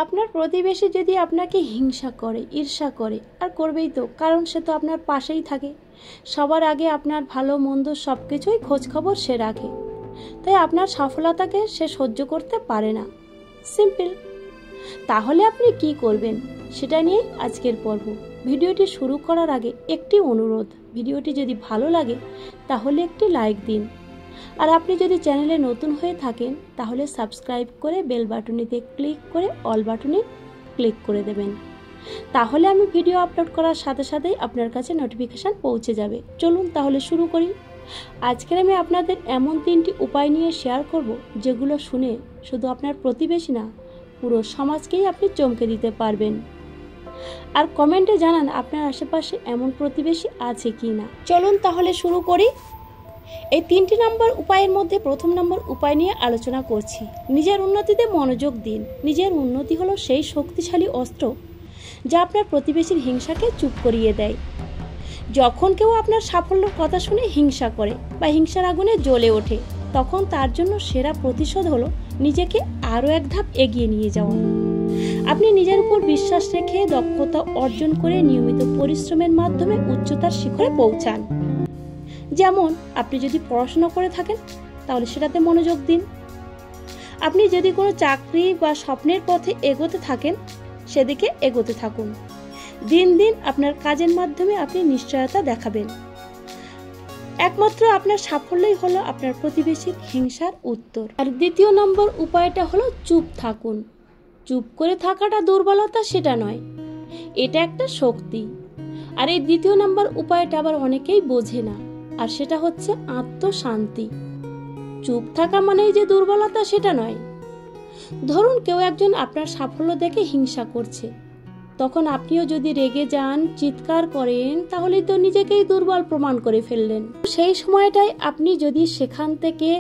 আপনার প্রতিবেশী যদি আপনাকে হিংসা করে, ঈর্ষা করে, আর করবেই তো, কারণ সে তো আপনার পাশেই থাকে, সবার আগে আপনার ভালো মন্দ সব কিছুই খোঁজখবর সে রাখে, তাই আপনার সফলতাকে সে সহ্য করতে পারে না। সিম্পল। তাহলে আপনি কি করবেন সেটা নিয়ে আজকের পর্ব। ভিডিওটি শুরু করার আগে একটি অনুরোধ, ভিডিওটি যদি ভালো লাগে তাহলে একটি লাইক দিন, আর আপনি যদি চ্যানেলে নতুন হয়ে থাকেন তাহলে সাবস্ক্রাইব করে বেল বাটনটিতে ক্লিক করে অল বাটনে ক্লিক করে দেবেন। তাহলে আমি ভিডিও আপলোড করার সাথে সাথেই আপনার কাছে নোটিফিকেশান পৌঁছে যাবে। চলুন তাহলে শুরু করি। আজকের আমি আপনাদের এমন 3টি উপায় নিয়ে শেয়ার করব যেগুলো শুনে শুধু আপনার প্রতিবেশী না, পুরো সমাজকেই আপনি চমকে দিতে পারবেন। আর কমেন্টে জানান আপনার আশেপাশে এমন প্রতিবেশী আছে কি না। চলুন তাহলে শুরু করি। এই 3টি নম্বর উপায়ের মধ্যে প্রথম নম্বর উপায় নিয়ে আলোচনা করছি। নিজের উন্নতিতে মনোযোগ দিন। নিজের উন্নতি হলো সেই শক্তিশালী অস্ত্র যা আপনার প্রতিবেশীর হিংসাকে চুপ করিয়ে দেয়। যখন কেউ আপনার সাফল্যের কথা শুনে হিংসা করে বা হিংসার আগুনে জ্বলে ওঠে, তখন তার জন্য সেরা প্রতিশোধ হলো নিজেকে আরও এক ধাপ এগিয়ে নিয়ে যাওয়া। আপনি নিজের উপর বিশ্বাস রেখে দক্ষতা অর্জন করে নিয়মিত পরিশ্রমের মাধ্যমে উচ্চতার শিখরে পৌঁছান। যেমন আপনি যদি পড়াশোনা করে থাকেন তাহলে সেটাতে মনোযোগ দিন। আপনি যদি কোনো চাকরি বা স্বপ্নের পথে এগোতে থাকেন সেদিকে এগোতে থাকুন। দিন দিন আপনার কাজের মাধ্যমে আপনি নিশ্চয়তা দেখাবেন। একমাত্র আপনার সাফল্যই হলো আপনার প্রতিবেশীর হিংসার উত্তর। আর দ্বিতীয় নম্বর উপায়টা হলো চুপ থাকুন। চুপ করে থাকাটা দুর্বলতা সেটা নয়, এটা একটা শক্তি। আর এই দ্বিতীয় নম্বর উপায়টা আবার অনেকেই বোঝে না, আর সেটা হচ্ছে আত্মশান্তি। চুপ থাকা মানেই যে দুর্বলতা সেটা নয়। ধরুন কেউ একজন আপনার সাফল্য দেখে হিংসা করছে, তখন আপনিও যদি রেগে যান, চিৎকার করেন, তাহলেই তো নিজেকেই দুর্বল প্রমাণ করে ফেললেন। সেই সময়টাই আপনি যদি সেখান থেকে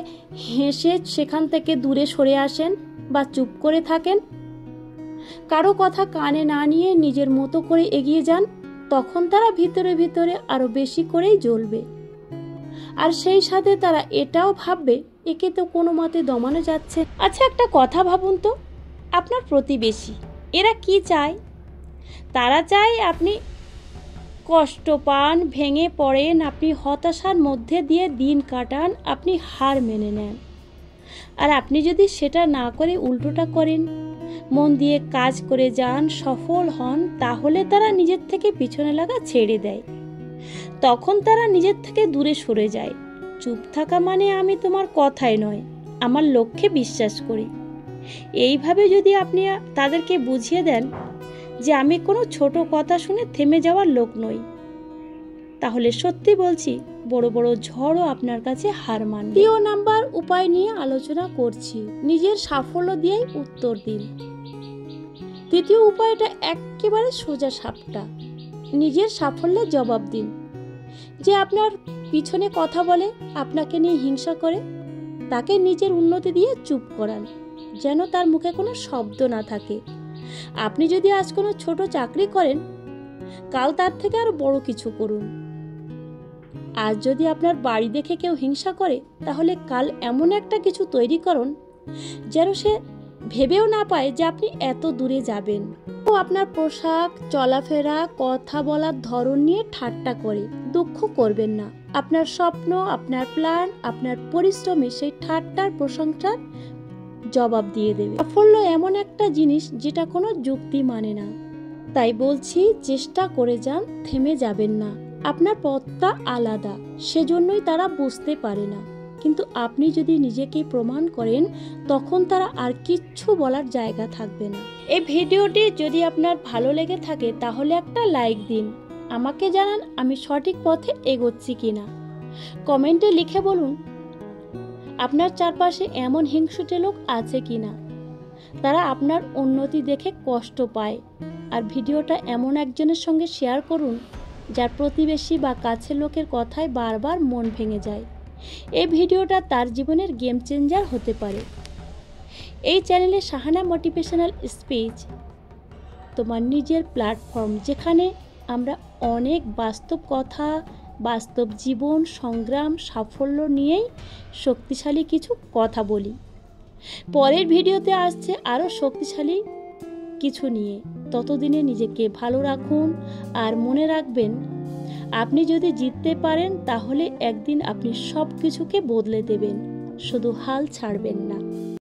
হেসে সেখান থেকে দূরে সরে আসেন বা চুপ করে থাকেন, কারো কথা কানে না নিয়ে নিজের মতো করে এগিয়ে যান, তখন তারা ভিতরে ভিতরে আরো বেশি করেই জ্বলবে। আর সেই সাথে তারা এটাও ভাববে একে তো কোনো মতে দমানো যাচ্ছে। আচ্ছা, একটা কথা ভাবুন তো, আপনার প্রতিবেশী এরা কি চায়? তারা চায় আপনি কষ্ট পান, ভেঙে পড়েন, আপনি হতাশার মধ্যে দিয়ে দিন কাটান, আপনি হার মেনে নেন। আর আপনি যদি সেটা না করে উল্টোটা করেন, মন দিয়ে কাজ করে যান, সফল হন, তাহলে তারা নিজের থেকে পিছনে লাগা ছেড়ে দেয়। তখন তারা নিজের থেকে দূরে সরে যায়। চুপ থাকা মানে আমি তোমার কথায় নয়, আমার লক্ষ্যে বিশ্বাস করি। এইভাবে যদি আপনি তাদেরকে বুঝিয়ে দেন যে আমি কোনো ছোট কথা শুনে থেমে যাওয়ার লোক নই, তাহলে সত্যি বলছি বড় বড় ঝড়ও আপনার কাছে হার মানবে। তৃতীয় নাম্বার উপায় নিয়ে আলোচনা করছি, নিজের সাফল্য দিয়েই উত্তর দিন। তৃতীয় উপায়টা একেবারে সোজা সাপটা। নিজের সাফল্যের জবাব দিন। যে আপনার পিছনে কথা বলে, আপনাকে নিয়ে হিংসা করে, তাকে নিজের উন্নতি দিয়ে চুপ করান, যেন তার মুখে কোনো শব্দ না থাকে। আপনি যদি আজ কোনো ছোট চাকরি করেন, কাল তার থেকে আরো বড় কিছু করুন। আজ যদি আপনার বাড়ি দেখে কেউ হিংসা করে, তাহলে কাল এমন একটা কিছু তৈরি করুন যেন সে ভেবেও না পায় যে আপনি এত দূরে যাবেন। ও আপনার পোশাক, চলাফেরা, কথা বলার ধরন নিয়ে ঠাট্টা করে, দুঃখ করবেন না। আপনার স্বপ্ন, আপনার প্ল্যান, আপনার পরিশ্রমে সেই ঠাট্টার প্রশংসার জবাব দিয়ে দেবে। সাফল্য এমন একটা জিনিস যেটা কোনো যুক্তি মানে না। তাই বলছি, চেষ্টা করে যান, থেমে যাবেন না। আপনার পথটা আলাদা, সেজন্যই তারা বুঝতে পারে না। কিন্তু আপনি যদি নিজেকে প্রমাণ করেন, তখন তারা আর কিচ্ছু বলার জায়গা থাকবে না। এই ভিডিওটি যদি আপনার ভালো লেগে থাকে তাহলে একটা লাইক দিন। আমাকে জানান আমি সঠিক পথে এগোচ্ছি কিনা। কমেন্টে লিখে বলুন আপনার চারপাশে এমন হিংসুটে লোক আছে কিনা, তারা আপনার উন্নতি দেখে কষ্ট পায়। আর ভিডিওটা এমন একজনের সঙ্গে শেয়ার করুন যার প্রতিবেশী বা কাছের লোকের কথায় বারবার মন ভেঙে যায়। এই ভিডিওটা তার জীবনের গেম চেঞ্জার হতে পারে। এই চ্যানেলে সাহানা মোটিভেশনাল স্পিচ তোমার নিজের প্ল্যাটফর্ম, যেখানে আমরা অনেক বাস্তব কথা, বাস্তব জীবন, সংগ্রাম, সাফল্য নিয়েই শক্তিশালী কিছু কথা বলি। পরের ভিডিওতে আসছে আরও শক্তিশালী কিছু নিয়ে। ততদিনে নিজেকে ভালো রাখুন আর মনে রাখবেন, আপনি যদি জিততে পারেন তাহলে একদিন আপনি সব কিছুকে বদলে দেবেন, শুধু হাল ছাড়বেন না।